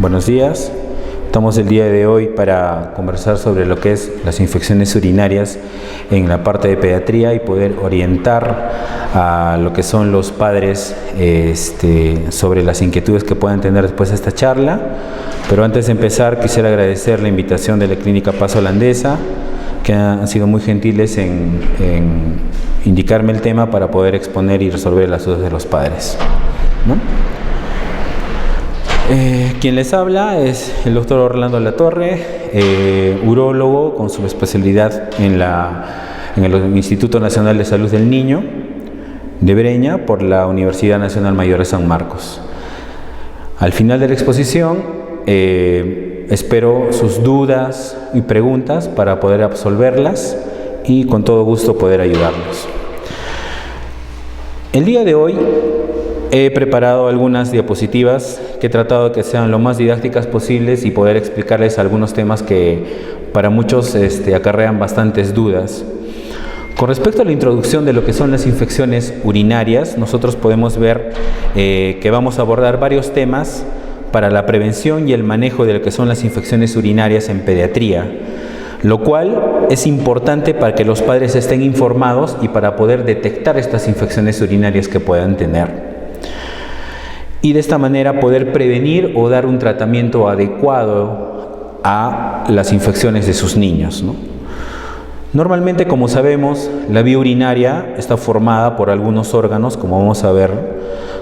Buenos días. Estamos el día de hoy para conversar sobre lo que es las infecciones urinarias en la parte de pediatría y poder orientar a lo que son los padres sobre las inquietudes que puedan tener después de esta charla. Pero antes de empezar, quisiera agradecer la invitación de la Clínica Paz Holandesa, que han sido muy gentiles en indicarme el tema para poder exponer y resolver las dudas de los padres, ¿no? Quien les habla es el doctor Orlando Latorre, urólogo con su especialidad en el Instituto Nacional de Salud del Niño de Breña por la Universidad Nacional Mayor de San Marcos. Al final de la exposición espero sus dudas y preguntas para poder absolverlas y con todo gusto poder ayudarlos. El día de hoy he preparado algunas diapositivas que he tratado de que sean lo más didácticas posibles y poder explicarles algunos temas que para muchos acarrean bastantes dudas. Con respecto a la introducción de lo que son las infecciones urinarias, nosotros podemos ver que vamos a abordar varios temas para la prevención y el manejo de lo que son las infecciones urinarias en pediatría, lo cual es importante para que los padres estén informados y para poder detectar estas infecciones urinarias que puedan tener. Y de esta manera poder prevenir o dar un tratamiento adecuado a las infecciones de sus niños, ¿no? Normalmente, como sabemos, la vía urinaria está formada por algunos órganos, como vamos a ver,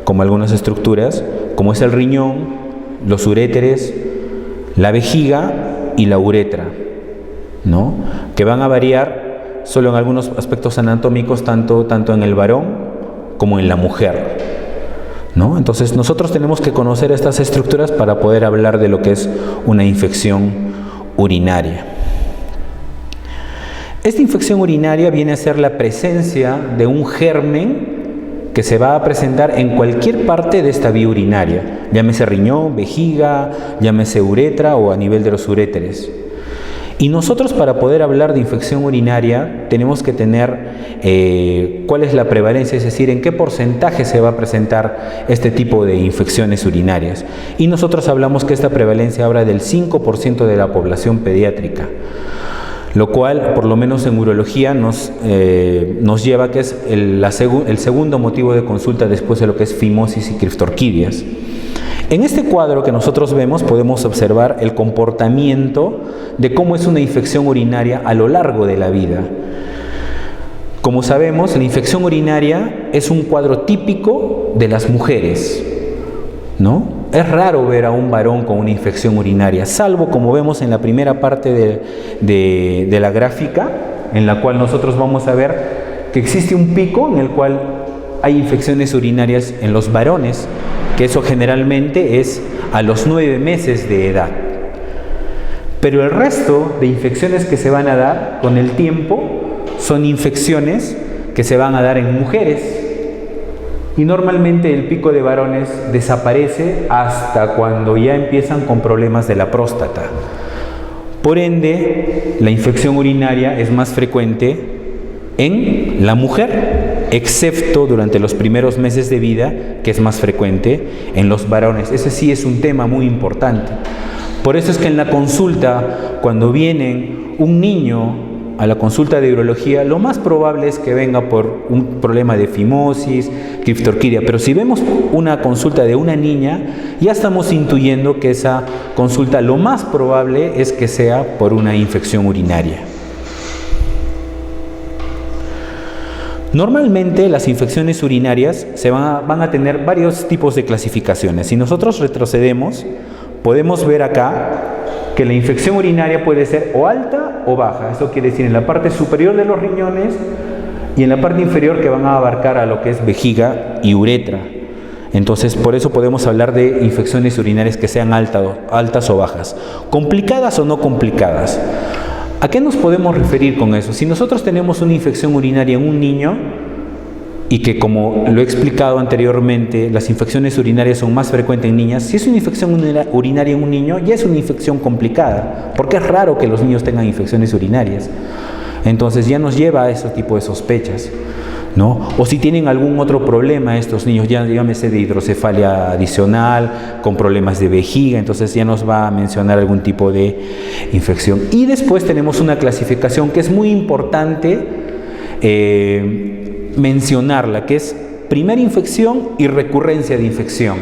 como algunas estructuras, como es el riñón, los uréteres, la vejiga y la uretra, ¿no? Que van a variar solo en algunos aspectos anatómicos, tanto en el varón como en la mujer, ¿no? Entonces nosotros tenemos que conocer estas estructuras para poder hablar de lo que es una infección urinaria. Esta infección urinaria viene a ser la presencia de un germen que se va a presentar en cualquier parte de esta vía urinaria, llámese riñón, vejiga, llámese uretra o a nivel de los uréteres. Y nosotros, para poder hablar de infección urinaria, tenemos que tener cuál es la prevalencia, es decir, en qué porcentaje se va a presentar este tipo de infecciones urinarias. Y nosotros hablamos que esta prevalencia habla del 5% de la población pediátrica, lo cual, por lo menos en urología, nos lleva a que es el segundo motivo de consulta después de lo que es fimosis y criptorquidias. En este cuadro que nosotros vemos podemos observar el comportamiento de cómo es una infección urinaria a lo largo de la vida. Como sabemos, la infección urinaria es un cuadro típico de las mujeres, ¿no? Es raro ver a un varón con una infección urinaria, salvo como vemos en la primera parte de la gráfica, en la cual nosotros vamos a ver que existe un pico en el cual hay infecciones urinarias en los varones, que eso generalmente es a los 9 meses de edad. Pero el resto de infecciones que se van a dar con el tiempo son infecciones que se van a dar en mujeres. Y normalmente el pico de varones desaparece hasta cuando ya empiezan con problemas de la próstata. Por ende, la infección urinaria es más frecuente en la mujer, excepto durante los primeros meses de vida, que es más frecuente en los varones. Ese sí es un tema muy importante. Por eso es que en la consulta, cuando viene un niño a la consulta de urología, lo más probable es que venga por un problema de fimosis, criptorquidia. Pero si vemos una consulta de una niña, ya estamos intuyendo que esa consulta lo más probable es que sea por una infección urinaria. Normalmente las infecciones urinarias van a tener varios tipos de clasificaciones. Si nosotros retrocedemos, podemos ver acá que la infección urinaria puede ser o alta o baja. Eso quiere decir en la parte superior de los riñones y en la parte inferior, que van a abarcar a lo que es vejiga y uretra. Entonces, por eso podemos hablar de infecciones urinarias que sean altas o bajas, complicadas o no complicadas. ¿A qué nos podemos referir con eso? Si nosotros tenemos una infección urinaria en un niño, y que, como lo he explicado anteriormente, las infecciones urinarias son más frecuentes en niñas, si es una infección urinaria en un niño, ya es una infección complicada, porque es raro que los niños tengan infecciones urinarias. Entonces ya nos lleva a ese tipo de sospechas, ¿no? O si tienen algún otro problema estos niños, ya llámese de hidrocefalia adicional, con problemas de vejiga, entonces ya nos va a mencionar algún tipo de infección. Y después tenemos una clasificación que es muy importante mencionarla, que es primera infección y recurrencia de infección.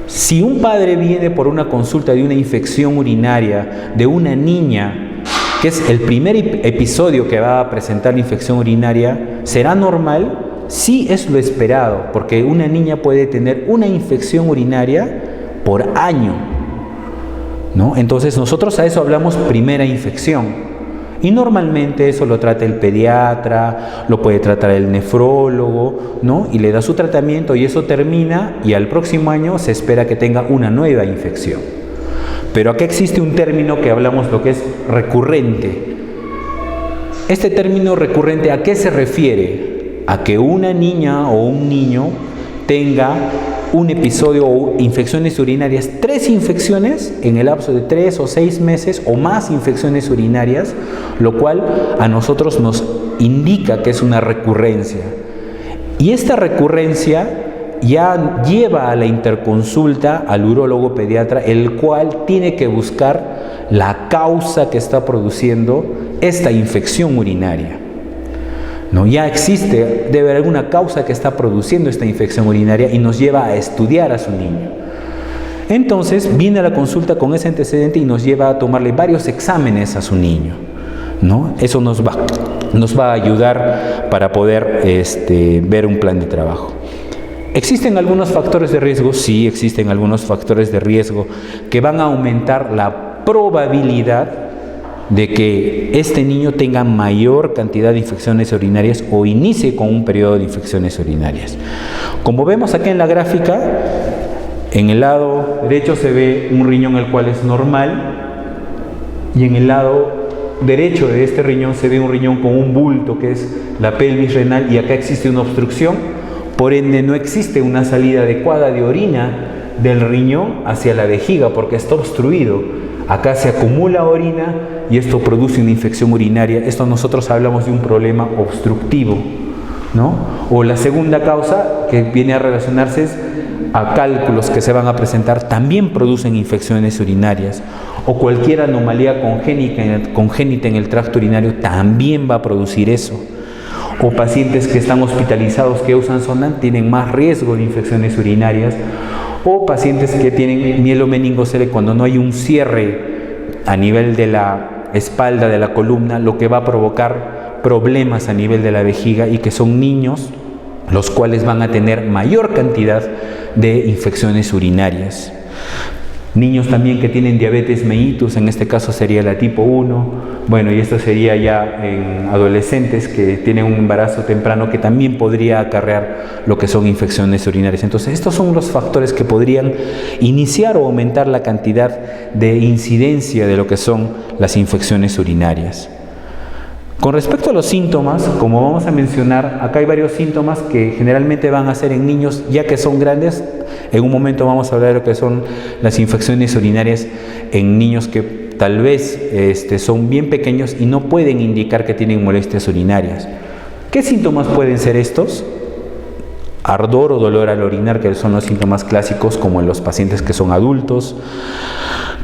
Si un padre viene por una consulta de una infección urinaria de una niña, que es el primer episodio que va a presentar la infección urinaria, ¿será normal? Sí, es lo esperado, porque una niña puede tener una infección urinaria por año, ¿no? Entonces nosotros a eso hablamos primera infección. Y normalmente eso lo trata el pediatra, lo puede tratar el nefrólogo, ¿no? Y le da su tratamiento y eso termina y al próximo año se espera que tenga una nueva infección. Pero acá existe un término que hablamos lo que es recurrente. Este término recurrente, ¿a qué se refiere? A que una niña o un niño tenga un episodio o infecciones urinarias, 3 infecciones en el lapso de 3 o 6 meses o más infecciones urinarias, lo cual a nosotros nos indica que es una recurrencia. Y esta recurrencia ya lleva a la interconsulta al urólogo pediatra, el cual tiene que buscar la causa que está produciendo esta infección urinaria. ¿No? Ya existe, debe haber alguna causa que está produciendo esta infección urinaria y nos lleva a estudiar a su niño. Entonces viene a la consulta con ese antecedente y nos lleva a tomarle varios exámenes a su niño, ¿no? Eso nos va a ayudar para poder ver un plan de trabajo. ¿Existen algunos factores de riesgo? Sí, existen algunos factores de riesgo que van a aumentar la probabilidad de que este niño tenga mayor cantidad de infecciones urinarias o inicie con un periodo de infecciones urinarias. Como vemos aquí en la gráfica, en el lado derecho se ve un riñón el cual es normal y en el lado derecho de este riñón se ve un riñón con un bulto que es la pelvis renal y acá existe una obstrucción, por ende no existe una salida adecuada de orina del riñón hacia la vejiga porque está obstruido. Acá se acumula orina y esto produce una infección urinaria. Esto nosotros hablamos de un problema obstructivo, ¿no? O la segunda causa que viene a relacionarse es a cálculos que se van a presentar, también producen infecciones urinarias. O cualquier anomalía congénita en el tracto urinario también va a producir eso. O pacientes que están hospitalizados que usan Sondan tienen más riesgo de infecciones urinarias. O pacientes que tienen mielomeningocele cuando no hay un cierre a nivel de la espalda, de la columna, lo que va a provocar problemas a nivel de la vejiga y que son niños los cuales van a tener mayor cantidad de infecciones urinarias. Niños también que tienen diabetes mellitus, en este caso sería la tipo 1, bueno, y esto sería ya en adolescentes que tienen un embarazo temprano que también podría acarrear lo que son infecciones urinarias. Entonces, estos son los factores que podrían iniciar o aumentar la cantidad de incidencia de lo que son las infecciones urinarias. Con respecto a los síntomas, como vamos a mencionar, acá hay varios síntomas que generalmente van a ser en niños ya que son grandes. En un momento vamos a hablar de lo que son las infecciones urinarias en niños que tal vez son bien pequeños y no pueden indicar que tienen molestias urinarias. ¿Qué síntomas pueden ser estos? Ardor o dolor al orinar, que son los síntomas clásicos como en los pacientes que son adultos.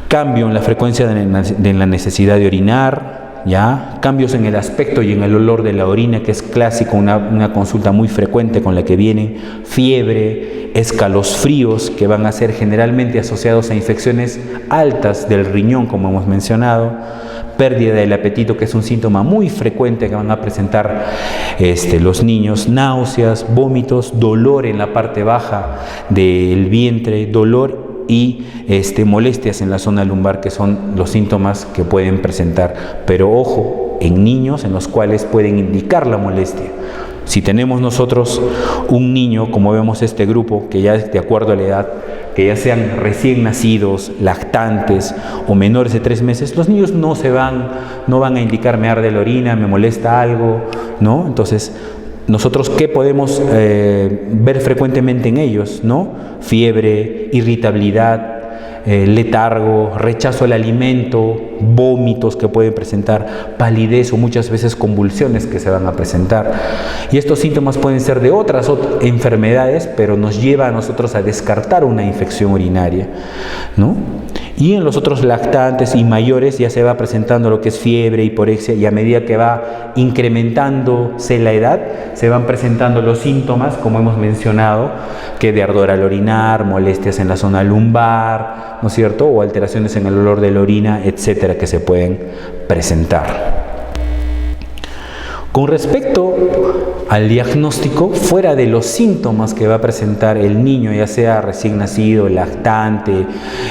Cambio en la frecuencia de la necesidad de orinar. ¿Ya? Cambios en el aspecto y en el olor de la orina, que es clásico, una consulta muy frecuente con la que vienen, fiebre, escalofríos, que van a ser generalmente asociados a infecciones altas del riñón, como hemos mencionado, pérdida del apetito, que es un síntoma muy frecuente que van a presentar los niños, náuseas, vómitos, dolor en la parte baja del vientre, dolor y molestias en la zona lumbar, que son los síntomas que pueden presentar. Pero ojo, en niños en los cuales pueden indicar la molestia. Si tenemos nosotros un niño, como vemos este grupo, que ya es de acuerdo a la edad, que ya sean recién nacidos, lactantes o menores de 3 meses, los niños no van a indicar me arde la orina, me molesta algo, ¿no? Entonces, nosotros, ¿qué podemos ver frecuentemente en ellos, ¿no? Fiebre, irritabilidad, letargo, rechazo al alimento, vómitos que pueden presentar, palidez o muchas veces convulsiones que se van a presentar. Y estos síntomas pueden ser de otras enfermedades, pero nos lleva a nosotros a descartar una infección urinaria, ¿no? Y en los otros lactantes y mayores ya se va presentando lo que es fiebre, hiporexia, y a medida que va incrementándose la edad, se van presentando los síntomas, como hemos mencionado, que de ardor al orinar, molestias en la zona lumbar, ¿no es cierto?, o alteraciones en el olor de la orina, etcétera, que se pueden presentar. Con respecto al diagnóstico, fuera de los síntomas que va a presentar el niño, ya sea recién nacido, lactante,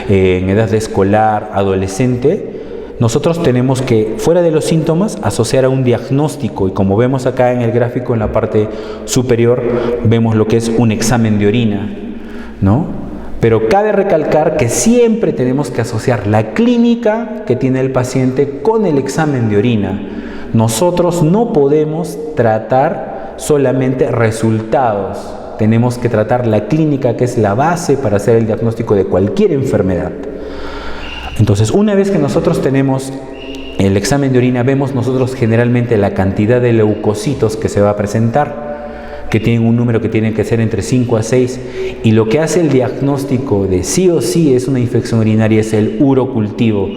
en edad de escolar, adolescente, nosotros tenemos que, fuera de los síntomas, asociar a un diagnóstico, y como vemos acá en el gráfico en la parte superior, vemos lo que es un examen de orina, ¿no? Pero cabe recalcar que siempre tenemos que asociar la clínica que tiene el paciente con el examen de orina. Nosotros no podemos tratar solamente resultados, tenemos que tratar la clínica, que es la base para hacer el diagnóstico de cualquier enfermedad. Entonces, una vez que nosotros tenemos el examen de orina, vemos nosotros generalmente la cantidad de leucocitos que se va a presentar, que tienen un número que tiene que ser entre 5 a 6, y lo que hace el diagnóstico de sí o sí es una infección urinaria es el urocultivo,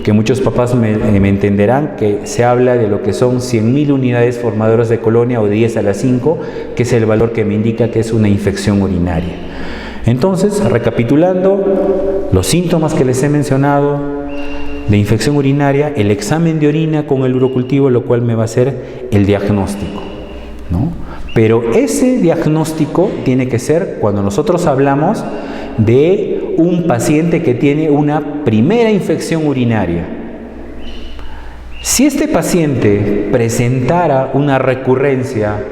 que muchos papás me entenderán que se habla de lo que son 100.000 unidades formadoras de colonia o 10 a la 5, que es el valor que me indica que es una infección urinaria. Entonces, recapitulando, los síntomas que les he mencionado de infección urinaria, el examen de orina con el urocultivo, lo cual me va a hacer el diagnóstico, ¿no? Pero ese diagnóstico tiene que ser cuando nosotros hablamos de un paciente que tiene una primera infección urinaria. Si este paciente presentara una recurrencia,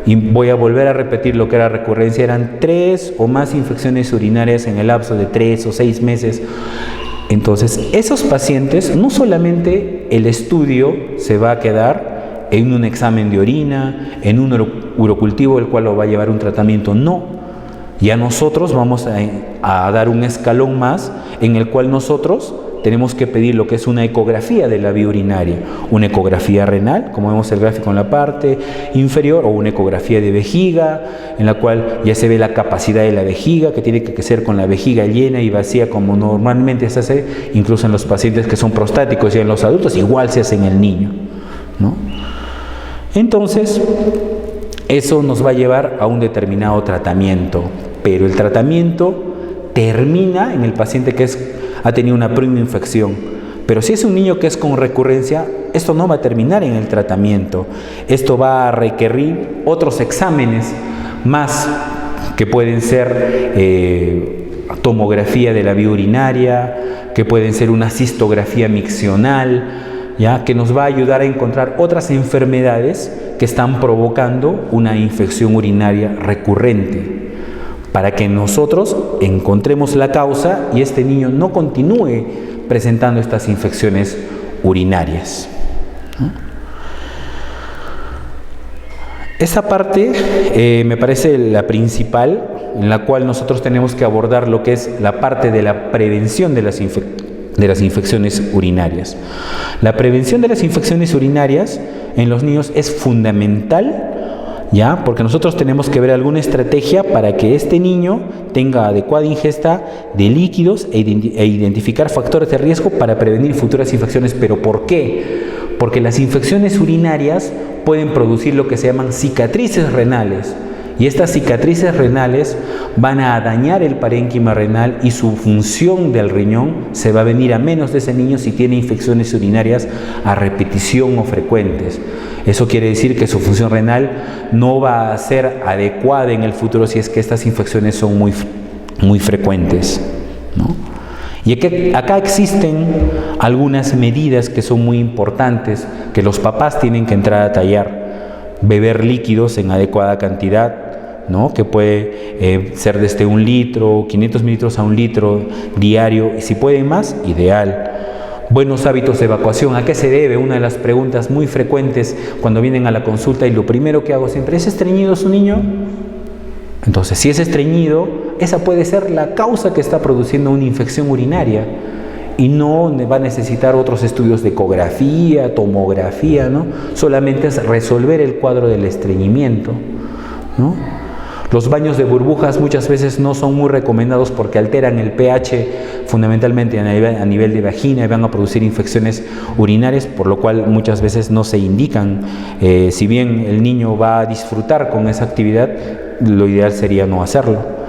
y voy a volver a repetir lo que era recurrencia, eran 3 o más infecciones urinarias en el lapso de 3 o 6 meses, entonces esos pacientes, no solamente el estudio se va a quedar en un examen de orina, en un urocultivo, el cual lo va a llevar un tratamiento, no. Ya nosotros vamos a dar un escalón más, en el cual nosotros tenemos que pedir lo que es una ecografía de la vía urinaria, una ecografía renal, como vemos el gráfico en la parte inferior, o una ecografía de vejiga, en la cual ya se ve la capacidad de la vejiga, que tiene que ser con la vejiga llena y vacía, como normalmente se hace incluso en los pacientes que son prostáticos, y en los adultos igual se hace en el niño, ¿no? Entonces, eso nos va a llevar a un determinado tratamiento, pero el tratamiento termina en el paciente que ha tenido una primera infección. Pero si es un niño que es con recurrencia, esto no va a terminar en el tratamiento. Esto va a requerir otros exámenes más, que pueden ser tomografía de la vía urinaria, que pueden ser una cistografía miccional, ¿ya?, que nos va a ayudar a encontrar otras enfermedades que están provocando una infección urinaria recurrente, para que nosotros encontremos la causa y este niño no continúe presentando estas infecciones urinarias. Esa parte me parece la principal, en la cual nosotros tenemos que abordar lo que es la parte de la prevención de las infecciones urinarias. La prevención de las infecciones urinarias en los niños es fundamental, ¿ya?, porque nosotros tenemos que ver alguna estrategia para que este niño tenga adecuada ingesta de líquidos e identificar factores de riesgo para prevenir futuras infecciones. ¿Pero por qué? Porque las infecciones urinarias pueden producir lo que se llaman cicatrices renales, y estas cicatrices renales van a dañar el parénquima renal, y su función del riñón se va a venir a menos de ese niño si tiene infecciones urinarias a repetición o frecuentes. Eso quiere decir que su función renal no va a ser adecuada en el futuro si es que estas infecciones son muy frecuentes, ¿no? Y acá existen algunas medidas que son muy importantes, que los papás tienen que entrar a tallar. Beber líquidos en adecuada cantidad, ¿no?, que puede ser desde 1 litro, 500 mililitros a 1 litro diario, y si pueden más, ideal. Buenos hábitos de evacuación. ¿A qué se debe? Una de las preguntas muy frecuentes cuando vienen a la consulta, y lo primero que hago siempre: ¿es estreñido su niño? Entonces, si es estreñido, esa puede ser la causa que está produciendo una infección urinaria. y no va a necesitar otros estudios de ecografía, tomografía, ¿no? Solamente es resolver el cuadro del estreñimiento, ¿no? Los baños de burbujas muchas veces no son muy recomendados porque alteran el pH fundamentalmente a nivel de vagina y van a producir infecciones urinarias, por lo cual muchas veces no se indican. Si bien el niño va a disfrutar con esa actividad, lo ideal sería no hacerlo.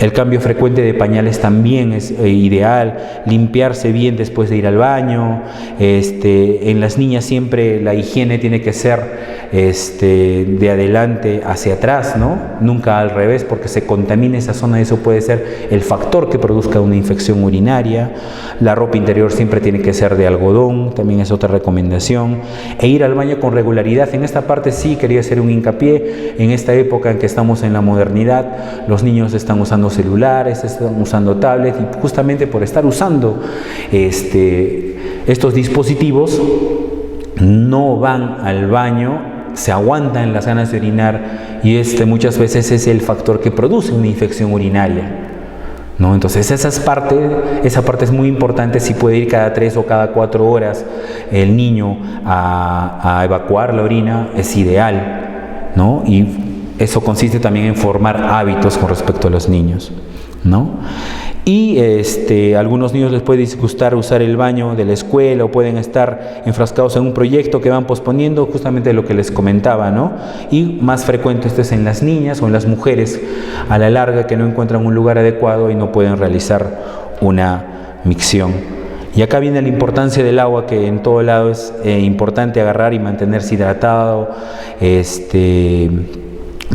El cambio frecuente de pañales también es ideal, limpiarse bien después de ir al baño. En las niñas siempre la higiene tiene que ser de adelante hacia atrás, ¿no? Nunca al revés, porque se contamina esa zona, eso puede ser el factor que produzca una infección urinaria. La ropa interior siempre tiene que ser de algodón, también es otra recomendación. E ir al baño con regularidad. En esta parte sí quería hacer un hincapié. En esta época en que estamos en la modernidad, los niños están usando celulares, están usando tablets, y justamente por estar usando estos dispositivos no van al baño, se aguantan las ganas de orinar, y muchas veces es el factor que produce una infección urinaria, ¿no? Entonces esa parte es muy importante. Si puede ir cada 3 o cada 4 horas el niño a evacuar la orina, es ideal, ¿no? Y eso consiste también en formar hábitos con respecto a los niños, ¿no? Y a algunos niños les puede disgustar usar el baño de la escuela, o pueden estar enfrascados en un proyecto que van posponiendo, justamente lo que les comentaba, ¿no? Y más frecuente esto es en las niñas o en las mujeres a la larga, que no encuentran un lugar adecuado y no pueden realizar una micción. Y acá viene la importancia del agua, que en todo lado es importante agarrar y mantenerse hidratado,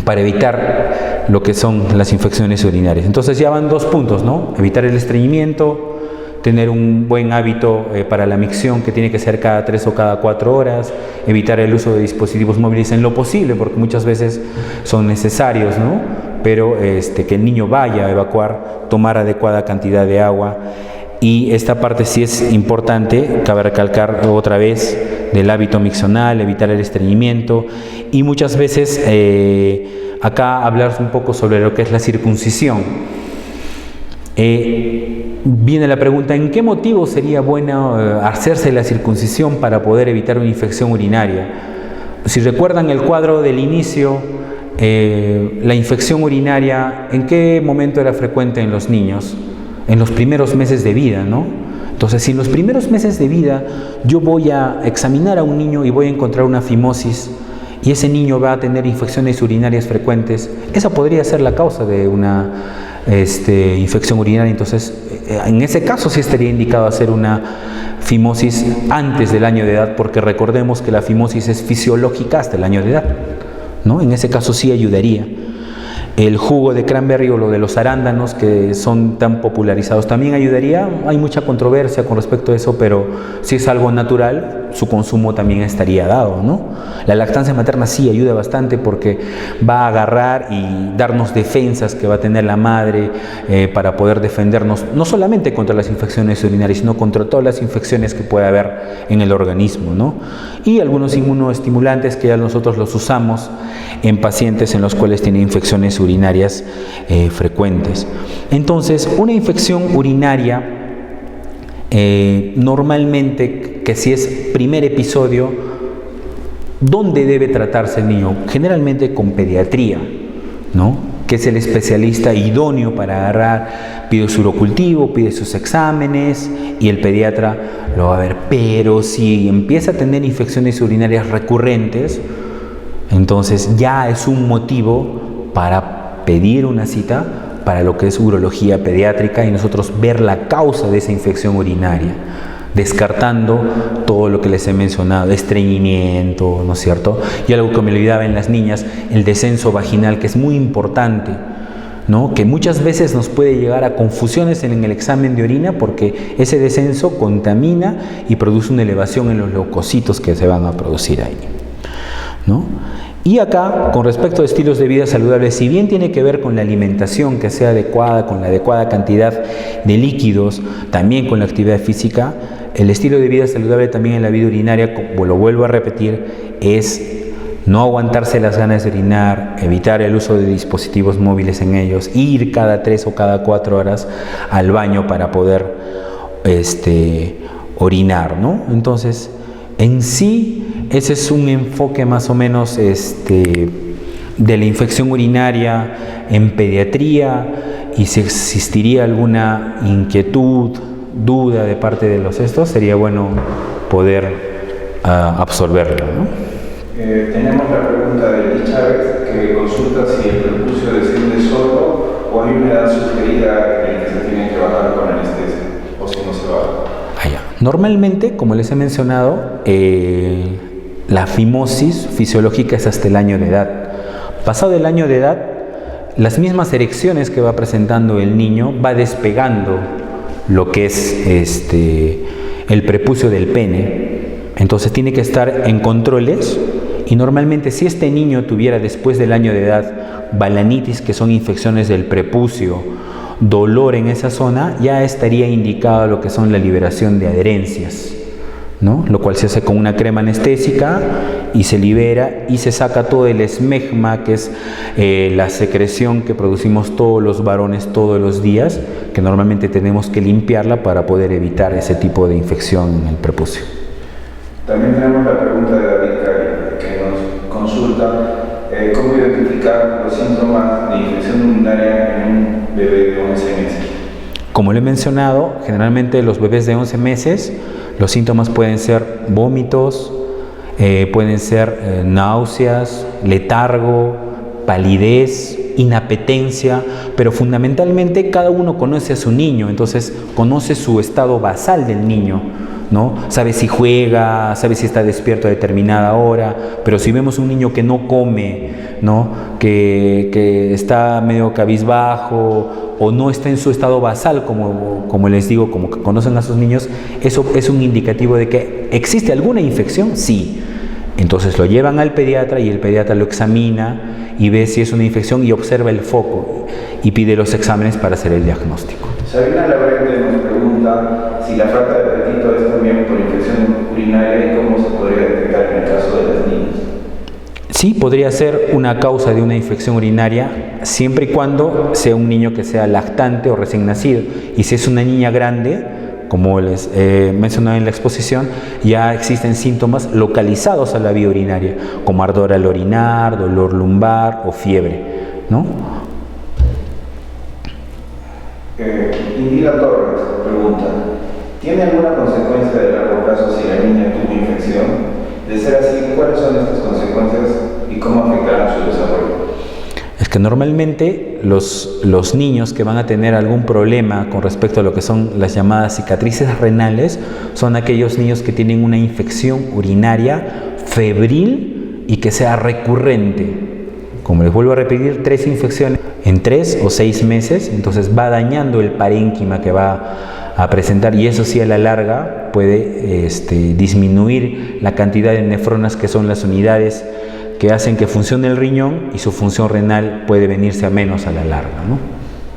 para evitar lo que son las infecciones urinarias. Entonces ya van 2 puntos, ¿no? Evitar el estreñimiento, tener un buen hábito para la micción, que tiene que ser cada 3 o cada 4 horas, evitar el uso de dispositivos móviles en lo posible, porque muchas veces son necesarios, ¿no? Pero que el niño vaya a evacuar, tomar adecuada cantidad de agua. Y esta parte sí es importante, cabe recalcar otra vez, del hábito miccional, evitar el estreñimiento, y muchas veces acá hablar un poco sobre lo que es la circuncisión. Viene la pregunta: ¿en qué motivo sería bueno hacerse la circuncisión para poder evitar una infección urinaria? Si recuerdan el cuadro del inicio, la infección urinaria, ¿en qué momento era frecuente en los niños? En los primeros meses de vida, ¿no? Entonces, si en los primeros meses de vida yo voy a examinar a un niño y voy a encontrar una fimosis, y ese niño va a tener infecciones urinarias frecuentes, esa podría ser la causa de una infección urinaria. Entonces, en ese caso sí estaría indicado hacer una fimosis antes del año de edad, porque recordemos que la fimosis es fisiológica hasta el año de edad, ¿no? En ese caso sí ayudaría. El jugo de cranberry o lo de los arándanos, que son tan popularizados, también ayudaría. Hay mucha controversia con respecto a eso, pero si es algo natural, su consumo también estaría dado, ¿no? La lactancia materna sí ayuda bastante, porque va a agarrar y darnos defensas que va a tener la madre para poder defendernos, no solamente contra las infecciones urinarias, sino contra todas las infecciones que puede haber en el organismo, ¿no? Y algunos inmunoestimulantes que ya nosotros los usamos en pacientes en los cuales tienen infecciones urinarias frecuentes. Entonces, una infección urinaria, normalmente, que si es primer episodio, ¿dónde debe tratarse el niño? Generalmente con pediatría, ¿no? Que es el especialista idóneo para agarrar, pide su urocultivo, pide sus exámenes, y el pediatra lo va a ver. Pero si empieza a tener infecciones urinarias recurrentes, entonces ya es un motivo para pedir una cita para lo que es urología pediátrica y nosotros ver la causa de esa infección urinaria, descartando todo lo que les he mencionado, estreñimiento, ¿no es cierto? Y algo que me olvidaba en las niñas, el descenso vaginal, que es muy importante, ¿no? Que muchas veces nos puede llegar a confusiones en el examen de orina, porque ese descenso contamina y produce una elevación en los leucocitos que se van a producir ahí, ¿no? Y acá, con respecto a estilos de vida saludables, si bien tiene que ver con la alimentación que sea adecuada, con la adecuada cantidad de líquidos, también con la actividad física, el estilo de vida saludable también en la vida urinaria, como lo vuelvo a repetir, es no aguantarse las ganas de orinar, evitar el uso de dispositivos móviles en ellos, ir cada 3 o cada 4 horas al baño para poder orinar, ¿no? Entonces, en sí, ese es un enfoque más o menos de la infección urinaria en pediatría, y si existiría alguna inquietud, duda de parte de los sería bueno poder absorberlo, ¿no? Tenemos la pregunta de Liz Chávez, que consulta si el prepucio desciende solo o hay una edad sugerida en que se tiene que bajar con anestesia, o si no se baja. Normalmente, como les he mencionado, la fimosis fisiológica es hasta el año de edad. Pasado el año de edad, las mismas erecciones que va presentando el niño va despegando lo que es el prepucio del pene. Entonces tiene que estar en controles, y normalmente si este niño tuviera después del año de edad balanitis, que son infecciones del prepucio, dolor en esa zona, ya estaría indicado lo que son la liberación de adherencias, ¿no? Lo cual se hace con una crema anestésica y se libera y se saca todo el esmegma, que es la secreción que producimos todos los varones todos los días, que normalmente tenemos que limpiarla para poder evitar ese tipo de infección en el prepucio. También tenemos la pregunta de David Cari, que nos consulta cómo identificar los síntomas de infección urinaria en un bebé de 11 meses. Como le he mencionado, generalmente los bebés de 11 meses, los síntomas pueden ser vómitos, pueden ser náuseas, letargo, palidez, inapetencia, pero fundamentalmente cada uno conoce a su niño, entonces conoce su estado basal del niño, ¿no? Sabe si juega, sabe si está despierto a determinada hora, pero si vemos un niño que no come, ¿no? que está medio cabizbajo o no está en su estado basal, como les digo, como que conocen a sus niños, eso es un indicativo de que existe alguna infección, sí. Entonces lo llevan al pediatra y el pediatra lo examina y ve si es una infección y observa el foco y pide los exámenes para hacer el diagnóstico. Sabina Labrente nos pregunta si la falta de apetito es también por infección urinaria y cómo se podría detectar en el caso de las niñas. Sí, podría ser una causa de una infección urinaria siempre y cuando sea un niño que sea lactante o recién nacido. Y si es una niña grande, como les mencioné en la exposición, ya existen síntomas localizados a la vía urinaria, como ardor al orinar, dolor lumbar o fiebre, ¿no? Indira Torres pregunta, ¿tiene alguna consecuencia de largo plazo si la niña tuvo infección? De ser así, ¿cuáles son estas consecuencias y cómo afectarán su desarrollo? Es que normalmente los niños que van a tener algún problema con respecto a lo que son las llamadas cicatrices renales son aquellos niños que tienen una infección urinaria febril y que sea recurrente. Como les vuelvo a repetir, 3 infecciones en 3 o 6 meses, entonces va dañando el parénquima que va a presentar, y eso sí a la larga puede disminuir la cantidad de nefronas, que son las unidades que hacen que funcione el riñón, y su función renal puede venirse a menos a la larga, ¿no?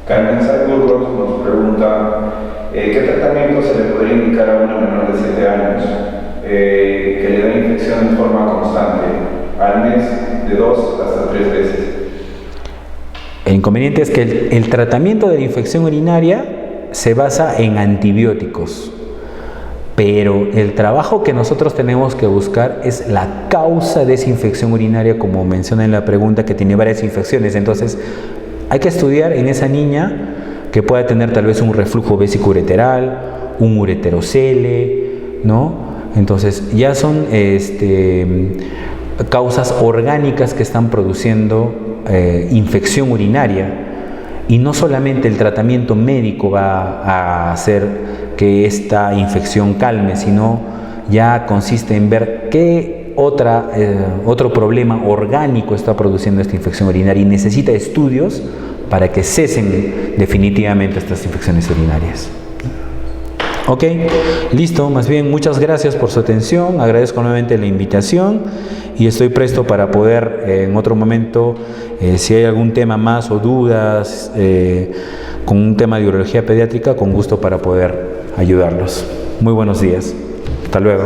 Carmen Burgos nos pregunta ¿qué tratamiento se le podría indicar a una menor de 7 años que le da infección de forma constante, al mes, de 2 hasta 3 veces? El inconveniente es que el tratamiento de la infección urinaria se basa en antibióticos, pero el trabajo que nosotros tenemos que buscar es la causa de esa infección urinaria, como menciona en la pregunta, que tiene varias infecciones. Entonces hay que estudiar en esa niña que pueda tener tal vez un reflujo vesicoureteral, un ureterocele, ¿no? Entonces ya son causas orgánicas que están produciendo infección urinaria, y no solamente el tratamiento médico va a hacer que esta infección calme, sino ya consiste en ver qué otro problema orgánico está produciendo esta infección urinaria, y necesita estudios para que cesen definitivamente estas infecciones urinarias. Ok, listo, más bien muchas gracias por su atención, agradezco nuevamente la invitación y estoy presto para poder en otro momento, si hay algún tema más o dudas con un tema de urología pediátrica, con gusto para poder ayudarlos. Muy buenos días, hasta luego.